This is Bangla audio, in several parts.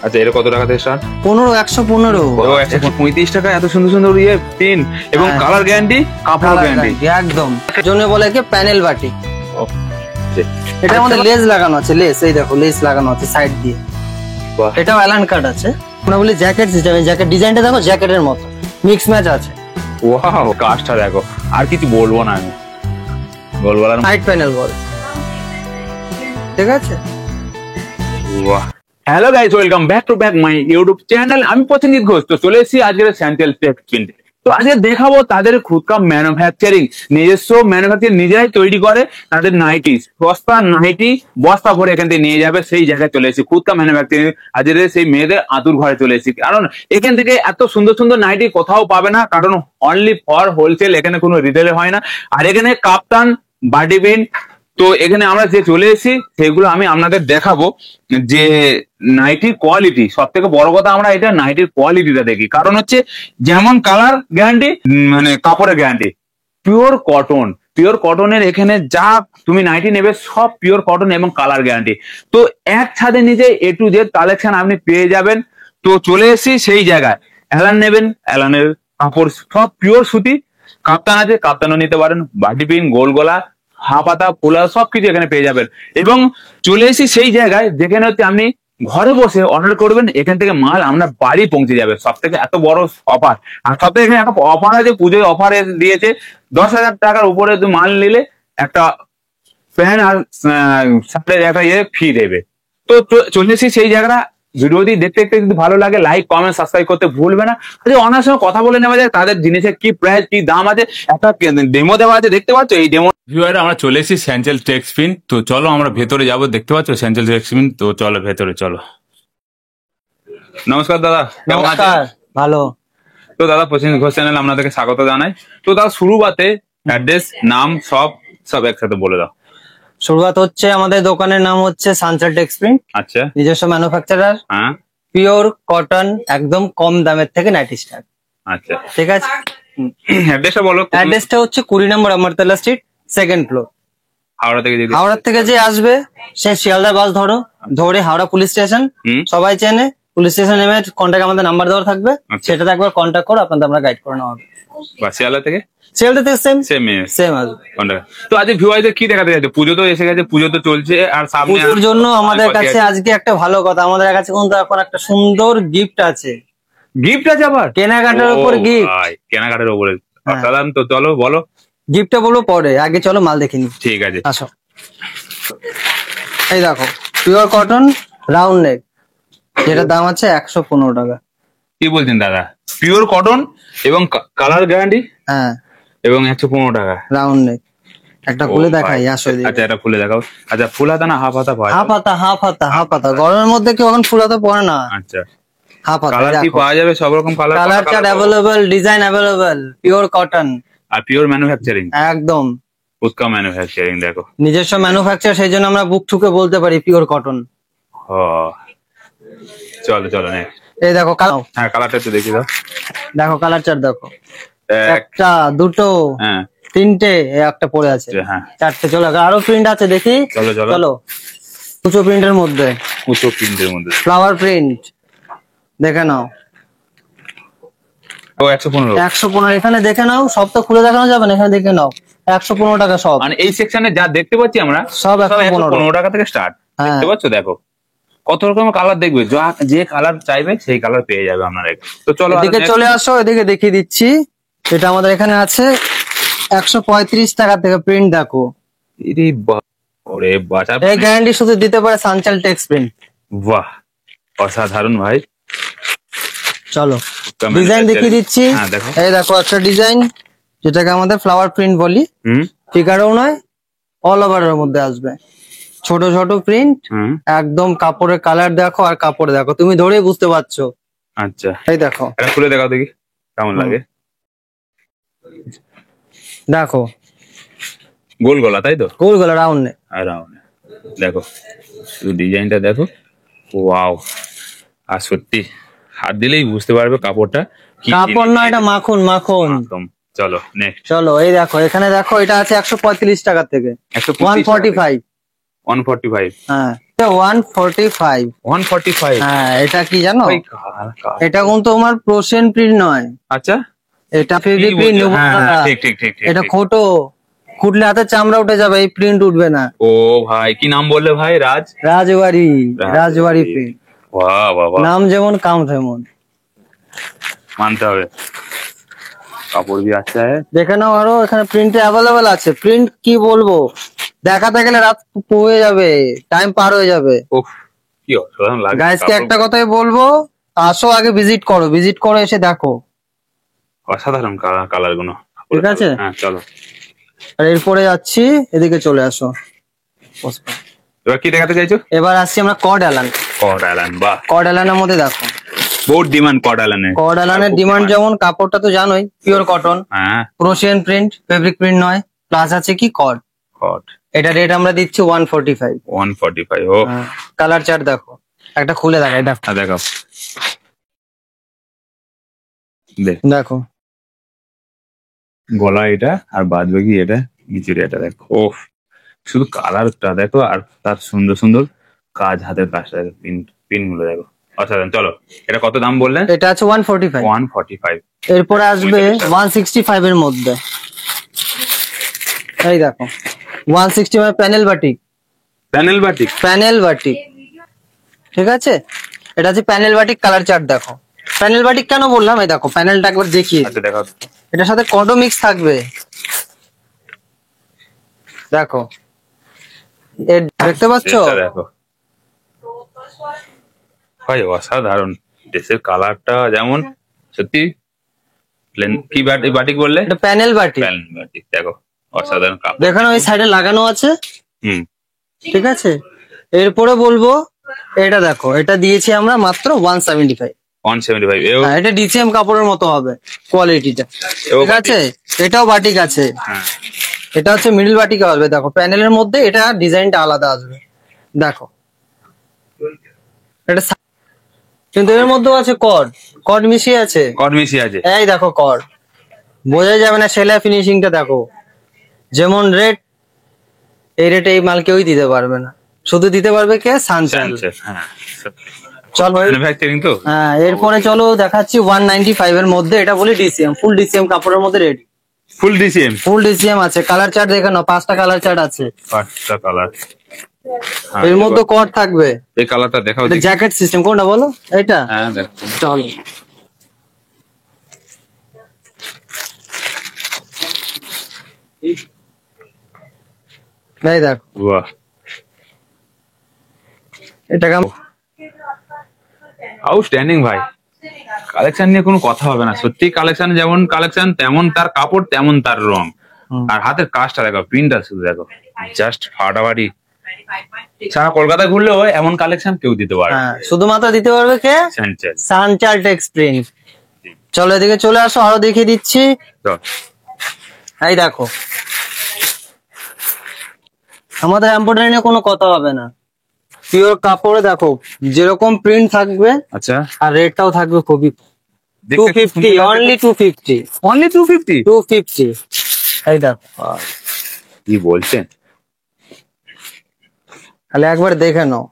আচ্ছা, এটা কত টাকা থেকে স্টার্ট? 115 135 টাকা এত সুন্দর সুন্দর ইয়ে পিন এবং কালার গ্যারান্টি, কাপড় গ্যারান্টি একদম। জন্য বলে কি প্যানেল বাটি। এটার মধ্যে লেস লাগানো আছে, লেস এই দেখো লেস লাগানো আছে সাইড দিয়ে। এটাও অ্যালান কাট আছে। আমরা বলি জ্যাকেট সিস্টেম। জ্যাকেট ডিজাইনটা দেখো জ্যাকেটের মতো মিক্স ম্যাচ আছে। ওয়াও, কাজটা দেখো। আর কিছু বলবো না আমি, বলবো না। সাইড প্যানেল বল, ঠিক আছে। বাহ। Hello guys, welcome back to my YouTube channel. আমি প্রসেনজিৎ ঘোষ। তো চলে এসেছি আজকের স্যান্টেল টেক্সপ্রিন্ট। তো আজকে দেখাবো তাদের খুদকা ম্যানুফ্যাকচারিং, নিজস্ব ম্যানুফ্যাকচারিং নিজেরাই তৈরি করে তাদের নাইটি, সস্তা নাইটি বস্তা ভরে এখান থেকে নিয়ে যাবে সেই জায়গায় চলে এসেছি। খুদকা ম্যানুফ্যাকচারিং আজকের সেই মেয়েদের আতুর ঘরে চলে এসেছি, কারণ এখান থেকে এত সুন্দর সুন্দর নাইটি কোথাও পাবে না, কারণ অনলি ফর হোলসেল, এখানে কোনো রিটেলে হয় না। আর এখানে কাপ্তান, বাটি পিন, তো এখানে আমরা যে চলে এসেছি সেগুলো আমি আপনাদের দেখাবো। যে নাইটির কোয়ালিটি, সব থেকে বড় কথা আমরা এটা নাইটির কোয়ালিটিটা দেখি, কারণ হচ্ছে যেমন কালার গ্যারান্টি, মানে কাপড়ের গ্যারান্টি, পিওর কটন। পিওর কটনের এখানে যা তুমি নাইটি নেবে সব পিওর কটন এবং কালার গ্যারান্টি। তো এক ছাদের নিচে এ টু জেড কালেকশন আপনি পেয়ে যাবেন। তো চলে এসেছি সেই জায়গায়। অ্যালান নেবেন, অ্যালানের কাপড় সব পিওর সুতি। কাপ্তান আছে, কাপ্তানও নিতে পারেন। বাটি পিন, গোল গলা, হাফাতা, পোলা সবকিছু এখানে পেয়ে যাবেন। এবং চলে এসেছি সেই জায়গায় যেখানে হচ্ছে আপনি ঘরে বসে অর্ডার করবেন, এখান থেকে মাল আপনার বাড়ি পৌঁছে যাবে। সব থেকে এত বড় অফার। আর সব থেকে এখানে একটা অফার আছে, পুজোয় অফার দিয়েছে। 10,000 টাকার উপরে তুমি মাল নিলে একটা প্যান্ট আর শার্টের একটা ইয়ে ফ্রি দেবে। তো চলে এসেছি সেই জায়গাটা। ভিডিওটি দেখতে দেখতে যদি ভালো লাগে লাইক, কমেন্ট, সাবস্ক্রাইব করতে ভুলবে না। অনেক সময় কথা বলে নেওয়া যায় তাদের জিনিসের কি প্রাইস, কি দাম আছে। একটা ডেমো দেওয়া আছে, দেখতে পাচ্ছ এই ডেমো। ভিউয়ার, আমরা চলে এসেছি স্যান্টেল টেক্সপ্রিন্ট। তো চলো আমরা ভেতরে যাবো, দেখতে পাচ্ছ স্যান্টেল টেক্সপ্রিন্ট। তো চলো ভেতরে চলো। নমস্কার দাদা, কেমন আছেন? ভালো। তো দাদা, প্রসেনজিৎ ঘোষ চ্যানেল আপনাদেরকে স্বাগত জানাই। তো দাদা শুরুতে অ্যাড্রেস, নাম সব একসাথে বলে দাও। শুরুয়াত হচ্ছে আমাদের দোকানের নাম হচ্ছে সানসেট টেক্সপ্রিন্ট। আচ্ছা, নিজস্ব ম্যানুফ্যাকচারার। হ্যাঁ, পিওর কটন, একদম কম দামের থেকে নাইটি স্টার্ট। আচ্ছা, ঠিক আছে। অ্যাড্রেসটা বলো। অ্যাড্রেসটা হচ্ছে 20 নম্বর আমরতলা স্ট্রিট, 2nd ফ্লোর। হাওড়া থেকে যে আসবে সে শিয়ালদা বাস ধরে হাওড়া পুলিশ স্টেশন, সবাই চেনে। পুলিশ স্টেশন নেমে কন্ট্যাক্ট, আমাদের নাম্বার দেওয়া থাকবে, সেটাতে একবার কন্ট্যাক্ট করো, আপনাদের আমরা গাইড করে নেওয়া হবে। শিয়ালদা থেকে সেম আসবে। তো আজকে ভিউয়ারদের কি দেখাতে যাচ্ছে? পুজো তো এসে গেছে, পুজো তো চলছে, আর সামনে পুজোর জন্য আমাদের কাছে আজকে একটা ভালো কথা, আমাদের কাছে কিন্তু এখন একটা সুন্দর গিফট আছে। গিফট আছে আবার? কেনাকাটার উপর গিফট। কেনাকাটার উপরে সাধারণ। তো চলো বলো। গিফটটা বলবো পরে, আগে চলো মাল দেখে নি। ঠিক আছে, আসো। এই দেখো পিওর কটন রাউন্ড নেক, যেটা দাম আছে 115 টাকা। কি বলছেন দাদা? পিওর কটন এবং কালার গ্যারান্টি, হ্যাঁ, এবং 115 টাকা রাউন্ড নেক। একটা খুলে দেখাই, আসো। আচ্ছা, এটা খুলে দেখাও। আচ্ছা, ফুল হাতা না হাফ হাতা? হাফ হাতা। গরমের মধ্যে কেউ এখন ফুল হাতা পরে না। আচ্ছা, হাফ হাতা। কালার কি পাওয়া যাবে? সব রকম colour chart available, design available, pure cotton আর পিওর ম্যানুফ্যাকচারিং। একদম খুদকা ম্যানুফ্যাকচারিং। দেখো নিজস্ব ম্যানুফ্যাকচার, সেই জন্য আমরা বুক ঠুকে বলতে পারি পিওর কটন। চলো নেক্সট। এই দেখো হ্যাঁ, কালারটা একটু দেখি দাও। দেখো কালার চার্ট দেখো, একটা, দুটো, হ্যাঁ, তিনটে, একটা পড়ে আছে, হ্যাঁ, চারটে। চলো আরো প্রিন্ট আছে দেখি। চলো কুচো প্রিন্টের মধ্যে, ফ্লাওয়ার প্রিন্ট দেখে নাও। 115 এখানে দেখে নাও। সব তো খুলে দেখানো যাবে না, এখানে দেখে নাও। 115 টাকা সব। মানে এই সেকশনে যা দেখতে পাচ্ছি আমরা সব 115 টাকা থেকে স্টার্ট। দেখতে পাচ্ছ? দেখো কত রকমের কালার দেখবে, যে কালার চাইবে সেই কালার পেয়ে যাবে আপনারা। তো চলো এদিকে চলে আসো, এদিকে দেখিয়ে দিচ্ছি। এটা আমাদের এখানে আছে 135 টাকা থেকে। প্রিন্ট দেখো, এই গ্যারান্টি শুধু দিতে পারে সানসেট টেক্সপ্রিন্ট। বাহ, অসাধারণ ভাই। চলো ডিজাইন দেখিয়ে দিচ্ছি। এই দেখো একটা ডিজাইন, যেটাকে আমাদের ফ্লাওয়ার প্রিন্ট বলি। ফিগারও নয়, অল ওভার এর মধ্যে আসবে। ছোট ছোট প্রিন্ট, একদম কাপড়ের কালার দেখো আর কাপড় দেখো, তুমি ধরেই বুঝতে পারছো। আচ্ছা, এই দেখো, এটা খুলে দেখাও দেখি কেমন লাগে। দেখো গোল গলা, তাই তো? গোল গলা, রাউন্ড নেক। দেখো শুধু ডিজাইনটা দেখো, ওয়াও। আর সত্যি হাত দিলেই বুঝতে পারবে কাপড়টা। কাপড় নয়, এটা মাখন। চলো নেক্সট। চলো এই দেখো, এখানে দেখো এটা আছে 135 টাকা থেকে 145। 145। হ্যাঁ, 145। 145। হ্যাঁ, এটা কি জানো, ভাই এটা কিন্তু তোমার প্রোশন প্রিন্ট নয়। আচ্ছা, এটা ফেব্রিক প্রিন্ট নেব। ঠিক ঠিক ঠিক ঠিক। এটা খোটো, খুটলে হাতে চামড়া উঠে যাবে, এই প্রিন্ট উঠবে না। ও ভাই, কি নাম বললে ভাই? রাজবাড়ি। রাজবাড়ি প্রিন্ট। বাহ বাবা, নাম যেমন কাম তেমন, মানতে হবে। কাপড় भी अच्छा है। দেখে নাও, আরো এখানে প্রিন্টে অ্যাভেলেবেল আছে। প্রিন্ট কি বলবো, দেখাতে গেলে রাত হয়ে যাবে, টাইম পার হয়ে যাবে। উফ, কি অসাধারণ লাগে। গাইসকে একটা কথাই বলবো, আসো আগে ভিজিট করো, ভিজিট করে এসে দেখো। অসাধারণ কালার গুলো। ঠিক আছে, হ্যাঁ চলো। আর এরপরে যাচ্ছি, এদিকে চলে আসো। এবার কি দেখাতে চাইছো? এবার আসছি আমরা কড অ্যালান। কড অ্যালান, বাহ। কড অ্যালানের মধ্যে দেখো, বহুত ডিমান্ড কড অ্যালানের। কড অ্যালানের ডিমান্ড যেমন, কাপড়টা তো জানোই পিওর কটন, হ্যাঁ, ক্রোশিয়ান প্রিন্ট, ফেব্রিক প্রিন্ট নয়, প্লাস আছে কি কড। কড, এটা রেট আমরা দিচ্ছি 145। 145। ও কালার চার্ট দেখো, একটা খুলে দেখাই, দেখো দেখো, দেখো গলা এটা, আর বাদ বাকি এটা নিচের এটা দেখো। ও শুধু কালারটা দেখো, আর তার সুন্দর সুন্দর কাজ, হাতের কাজটা দেখো, পিন গুলো দেখো, অসাধারণ। চলো, এটা কত দাম বললেন? এটা আছে 145। 145। এরপরে আসবে 165 এর মধ্যে, এই দেখো 165 panel batik. Panel batik, panel batik, ঠিক আছে, এটা আছে প্যানেল বাটিক। কালার চার্ট দেখো, প্যানেল বাটিক কেন বললাম, এই দেখো প্যানেলটা একবার দেখিয়ে। আচ্ছা দেখো, এটার সাথে কডো মিক্স থাকবে, দেখো দেখতে পাচ্ছ? দেখো ভাই, অসাধারণ। ড্রেসের কালারটা যেমন সত্যি। কি বাটিক বললে? এটা প্যানেল বাটিক। প্যানেল বাটিক দেখো, অসাধারণ কাপড়। দেখো না, ওই সাইডে লাগানো আছে। হুম, ঠিক আছে, এরপরে বলবো, এটা দেখো, এটা দিয়েছি আমরা মাত্র 175। 175। হ্যাঁ, এটা ডিসিএম কাপড়ের মতো হবে কোয়ালিটিটা। ঠিক আছে, এটাও বাটিক আছে। হ্যাঁ, এটা হচ্ছে মিডল বাটিক আসবে, দেখো প্যানেলের মধ্যে এটা ডিজাইনটা আলাদা আসবে, দেখো এটা। কিন্তু এর মধ্যেও আছে কড, কড মিশিয়ে আছে। কড মিশিয়ে আছে। এই দেখো কড, বোঝাই যাবে না। সেলাই ফিনিশিংটা দেখো, যেমন রেট, এই রেটে এই মাল কেউই দিতে পারবে না, শুধু দিতে পারবে কে? সানচাইল। হ্যাঁ চলো, ম্যানুফ্যাকচারিং তো। হ্যাঁ, এরপরে চলো দেখাচ্ছি 195 এর মধ্যে, এটা বলি ডিসিএম, ফুল ডিসিএম কাপড়ের মধ্যে রেডি। ফুল ডিসিএম, ফুল ডিসিএম আছে। কালার চার্ট দেখে নাও, 5টা কালার চার্ট আছে। 5টা কালার। এর মধ্যে কড থাকবে। এই কালারটা দেখাও। এটা জ্যাকেট সিস্টেম, কোনটা বলো? এটা। হ্যাঁ দেখো, চলো, এই দেখো, বাহ, এটা কেমন? আউটস্ট্যান্ডিং ভাই। কালেকশন নিয়ে কোনো কথা হবে না, সত্যি। কালেকশন যেমন কালেকশন, তেমন তার কাপড়, তেমন তার রং। আর হাতের কাজটা দেখো, প্রিন্টটা শুধু দেখো, জাস্ট ফাটাফাটি। সারা কলকাতা ঘুরলেও এমন কালেকশন কেউ দিতে পারে। হ্যাঁ, শুধুমাত্র দিতে পারবে কে? সানচাইল। সানচাইল টেক্স প্রিন্ট। চলো এদিকে চলে আসো, আরো দেখিয়ে দিচ্ছি। এই দেখো, আমাদের এমব্রয়ডারি নিয়ে কোনো কথা হবে না, পিওর কাপড়ে দেখো যেরকম প্রিন্ট থাকবে। আচ্ছা, আর রেটটাও থাকবে খুবই 250, অনলি 250। অনলি 250। 250, এই দেখো। কি বলছেন? তাহলে একবার দেখে নাও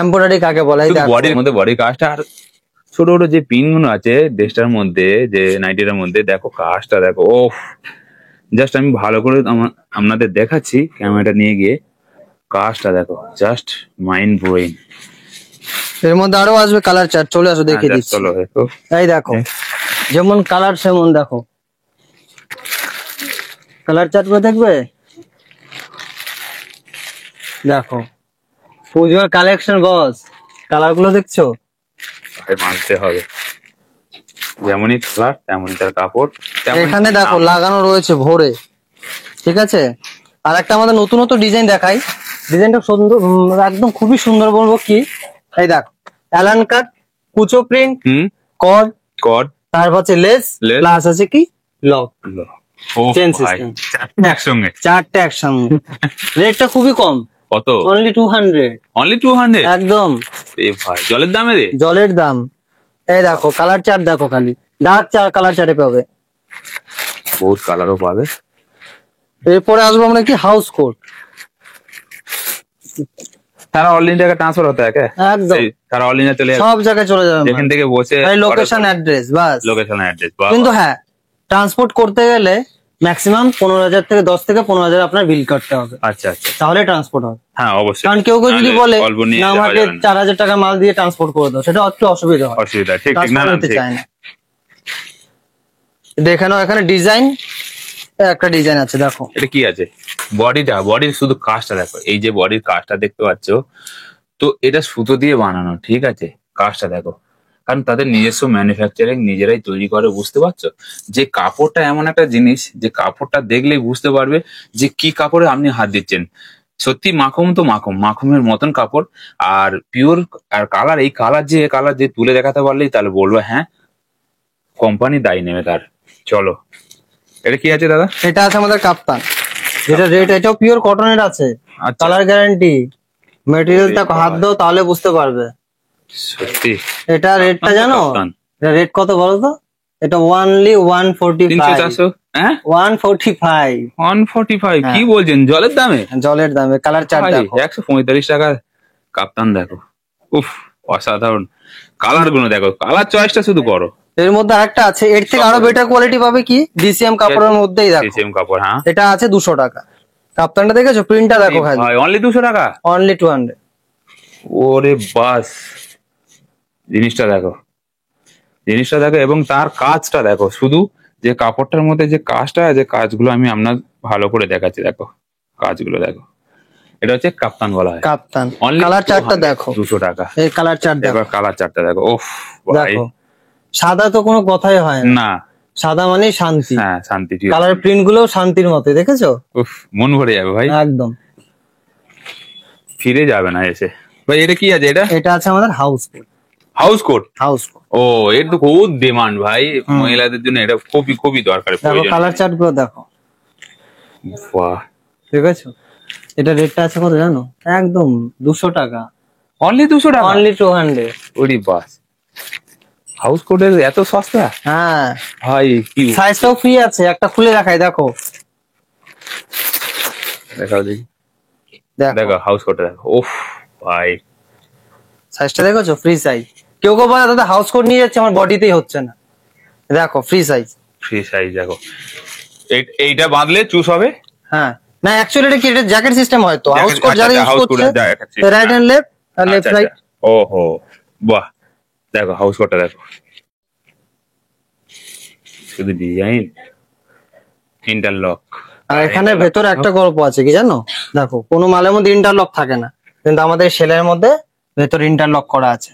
এমব্রয়ডারি কাকে বলে। এই দেখো, বডির মধ্যে বডি কাজটা, আর ছোট ছোট যে পিন গুলো আছে ড্রেসটার মধ্যে, যে নাইটিটার মধ্যে দেখো, কাজটা দেখো। ওফ, জাস্ট আমি ভালো করে আপনাদের দেখাচ্ছি ক্যামেরাটা নিয়ে গিয়ে। কাজটা দেখো, জাস্ট মাইন্ড ব্লোয়িং। এর মধ্যে আরো আসবে কালার চার্ট, চলে আসো দেখিয়ে দিচ্ছি। চলো দেখো, এই দেখো, যেমন কালার সেমন দেখো, কালার চার্ট করে দেখবে। দেখো পুজোর কালেকশন বস, কালার গুলো দেখছো? মানতে হবে, যেমনই কালার তেমনই তার কাপড়। এখানে দেখো লাগানো রয়েছে ভরে। ঠিক আছে, আর একটা আমাদের নতুন নতুন ডিজাইন দেখাই। ডিজাইনটা সুন্দর, একদম খুবই সুন্দর। বলবো কি, এই দেখো অ্যালান কাট, কুচো প্রিন্ট, কড, কড, তারপর আছে লেস, প্লাস আছে কি লক, চেন সিস্টেম। একসঙ্গে চারটে একসঙ্গে। রেটটা খুবই কম। কত? অনলি 200। অনলি 200 একদম। এ ভাই, জলের দামে রে। জলের দাম। এই দেখো কালার চার্ট দেখো, খালি ডার্ক কালার চার্টে পাবে, বহুত কালারও পাবে। এরপরে আসবো আমরা কি হাউস কোট। সারা অল ইন্ডিয়া का ट्रांसफर होता है क्या? একদম সারা অল ইন্ডিয়া চলে যাবে, সব জায়গায় চলে যাবে এখান থেকে বসে লোকেশন অ্যাড্রেস বাস। Location address. কিন্তু হ্যাঁ, ট্রান্সপোর্ট করতে গেলে ম্যাক্সিমাম 15,000 থেকে 10 থেকে 15,000 আপনার বিল করতে হবে। আচ্ছা আচ্ছা, তাহলে ট্রান্সপোর্ট হবে। হ্যাঁ অবশ্যই, কারণ কেউ যদি বলে অল্প নিয়ে না আমাকে 4,000 টাকা মাল দিয়ে ট্রান্সপোর্ট করে দাও, সেটা একটু অসুবিধা হয়। অসুবিধা, ঠিক ঠিক, না না ঠিক। চায় না। দেখে নাও এখানে ডিজাইন, একটা ডিজাইন আছে দেখো। এটা কি আছে? বডির শুধু কাজটা দেখো, এই যে বডির কাজটা দেখতে পাচ্ছ, তো এটা সুতো দিয়ে বানানো, ঠিক আছে? কাজটা দেখো, কারণ তাদের নিজস্ব ম্যানুফ্যাকচারিং নিজেরাই তৈরি করে, বুঝতে পারছো? যে কাপড়টা এমন একটা জিনিস, যে কাপড়টা দেখলেই বুঝতে পারবে যে কি কাপড়ে আপনি হাত দিচ্ছেন। সত্যি মাখুম তো মাখুমের মতন কাপড়, আর পিওর। আর কালার, এই কালার যে তুলে দেখাতে পারলেই তাহলে বলবো হ্যাঁ কোম্পানি দায়ী নেবে তার। চলো, এটা কি আছে দাদা? এটা আছে আমাদের কাপ্তান, যেটা রেট, এটাও পিওর কটনের আছে, কালার গ্যারান্টি। মেটেরিয়ালটা হাত দাও তাহলে বুঝতে পারবে। সত্যি এটা রেটটা জানো? রেট কত বলো তো? এটা অনলি 145। হ্যাঁ 145। 145 কি বলছেন? জলের দামে? জলের দামে। কালার চার্ট দেখো, 145 টাকা কাপ্তান। দেখো, উফ অসাধারণ কালার গুলো দেখো, কালার চয়েসটা শুধু করো। এর মধ্যে আরেকটা আছে, এর থেকে আরো বেটার কোয়ালিটি পাবে কি, ডিসিএম কাপড়ের মধ্যেই দেখো। ডিসিএম কাপড়, হ্যাঁ। এটা আছে 200 টাকা। কাপ্তানটা দেখেছো? প্রিন্টটা দেখো খালি। অনলি 200 টাকা? অনলি 200। ওরে বাস, জিনিসটা দেখো এবং তার কাজটা দেখো, শুধু যে কাপড়টার মধ্যে যে কাজটা, যে কাজগুলো আমি আপনার ভালো করে দেখাচ্ছি, দেখো কাজগুলো দেখো। এটা হচ্ছে কাপ্তান বলা হয়। কাপ্তান। কালার চার্টটা দেখো, 200 টাকা। এই কালার চার্ট দেখো, কালার চার্টটা দেখো। ওফ ভাই, দেখো সাদা তো কোনো কথাই হয় না, সাদা মানে শান্তি। হ্যাঁ শান্তি। কালার প্রিন্ট গুলোও শান্তির মতো, দেখেছো? উফ, মন ভরে যাবে ভাই, একদম ফিরে যাবে না এসে। ভাই এটা কি আছে? এটা আছে আমাদের হাউস কোট। ও, এর তো খুব ডিমান্ড ভাই, মহিলাদের জন্য এটা খুবই দরকার। দেখো কালার চার্ট গুলো দেখো, বাহ, ঠিক আছে? এটা রেটটা আছে কত জানো? একদম 200 টাকা। অনলি 200 টাকা? অনলি 200। ওরে বাস, হাউস কোটের এত সস্তা? হ্যাঁ ভাই, কি সাইজটাও ফ্রি আছে, একটা খুলে রাখাই দেখো। দেখাও দেখি, দেখো হাউস কোট দেখো। ওফ ভাই, সাইজটা দেখেছো? Free size. কেউ বলে দাদা হাউস কোট নিয়ে যাচ্ছে, আমার বডিতেই হচ্ছে না। দেখো ফ্রি সাইজ দেখো। এইটা বাঁধলে চুজ হবে? হ্যাঁ, না অ্যাকচুয়ালি এটা কি, এটা জ্যাকেট সিস্টেম হয় তো। হাউস কোট যারা ইউজ করছে, রাইট হ্যান্ড লেফট আর লেফট রাইট। ওহো, বাহ, দেখো হাউস কোটটা দেখো, শুধু ডিজাইন, ইন্টারলক। আর এখানে ভেতরে একটা গল্প আছে কি জানো? দেখো কোনো মালের মধ্যে ইন্টারলক থাকে না, কিন্তু আমাদের সেলের মধ্যে ভেতরে ইন্টারলক করা আছে।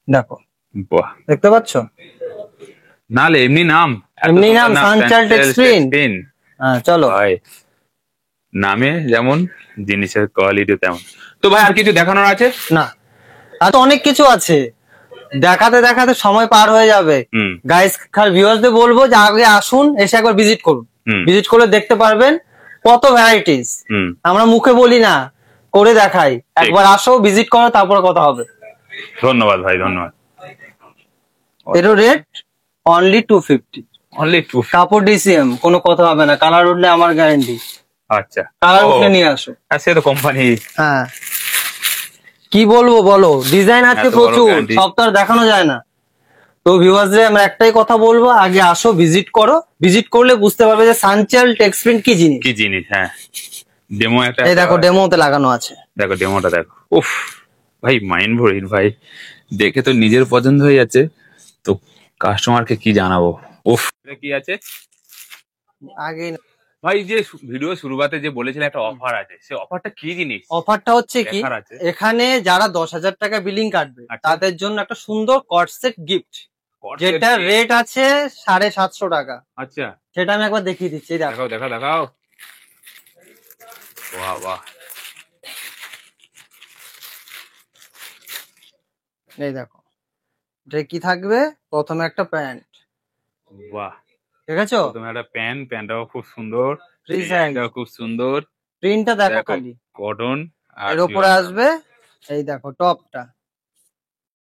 দেখো, বাহ, দেখতে পাচ্ছো? নালে এমনি নাম সানচাল টেক্সপ্রিন। হ্যাঁ চলো ভাই, নামে যেমন জিনিসের কোয়ালিটি তেমন। তো ভাই আর কিছু দেখানোর আছে? না, আর তো অনেক কিছু আছে, দেখাতে দেখাতে সময় পার হয়ে যাবে। গাইস, ভিউয়ার্সদের বলবো যে আগে আসুন, এসে একবার ভিজিট করুন। ভিজিট করলে দেখতে পারবেন কত ভ্যারাইটিস। আমরা মুখে বলি না, করে দেখাই। একবার আসো, ভিজিট করো, তারপর কথা হবে। ধন্যবাদ ভাই, ধন্যবাদ। এর রেট অনলি 250। অনলি 250। কাপড় ডিসিএম, কোনো কথা হবে না। কালার উঠলে আমার গ্যারান্টি। আচ্ছা, কালার উঠলে নিয়ে আসো। সে তো কোম্পানি। হ্যাঁ, কি বলবো বলো, ডিজাইন আছে প্রচুর, সব তো আর দেখানো যায় না। তো ভিউয়ার্সদের আমরা একটাই কথা বলবো, আগে আসো, ভিজিট করো। ভিজিট করলে বুঝতে পারবে যে সানচাল টেক্সপ্রিন্ট কি জিনিস। হ্যাঁ, ডেমো একটা, এই দেখো ডেমোতে লাগানো আছে। দেখো ডেমোটা দেখো। উফ ভাই, মাইন্ড ব্লোয়িং ভাই, দেখে তো নিজের পছন্দ হয়ে যাচ্ছে, তো কাস্টমারকে কি জানাবো। উফ, এটা কি আছে আগে ভাই? যে ভিডিও শুরুতে যে বলেছিলে একটা অফার আছে, সেই অফারটা কি জিনিস? অফারটা হচ্ছে কি, এখানে যারা 10,000 টাকা বিলিং কাটবে তাদের জন্য একটা সুন্দর কট সেট গিফট, যেটা রেট আছে 750 টাকা। আচ্ছা, সেটা আমি একবার দেখিয়ে দিচ্ছি। দেখাও। বাহ বাহ, এই দেখো, এটা কি থাকবে? প্রথমে একটা প্যান্ট। বাহ, ঠিক আছে? প্রথমে একটা প্যান্টটাও খুব সুন্দর, ডিজাইনটাও খুব সুন্দর। প্রিন্টটা দেখো খালি, কটন। এর উপরে আসবে এই দেখো টপটা।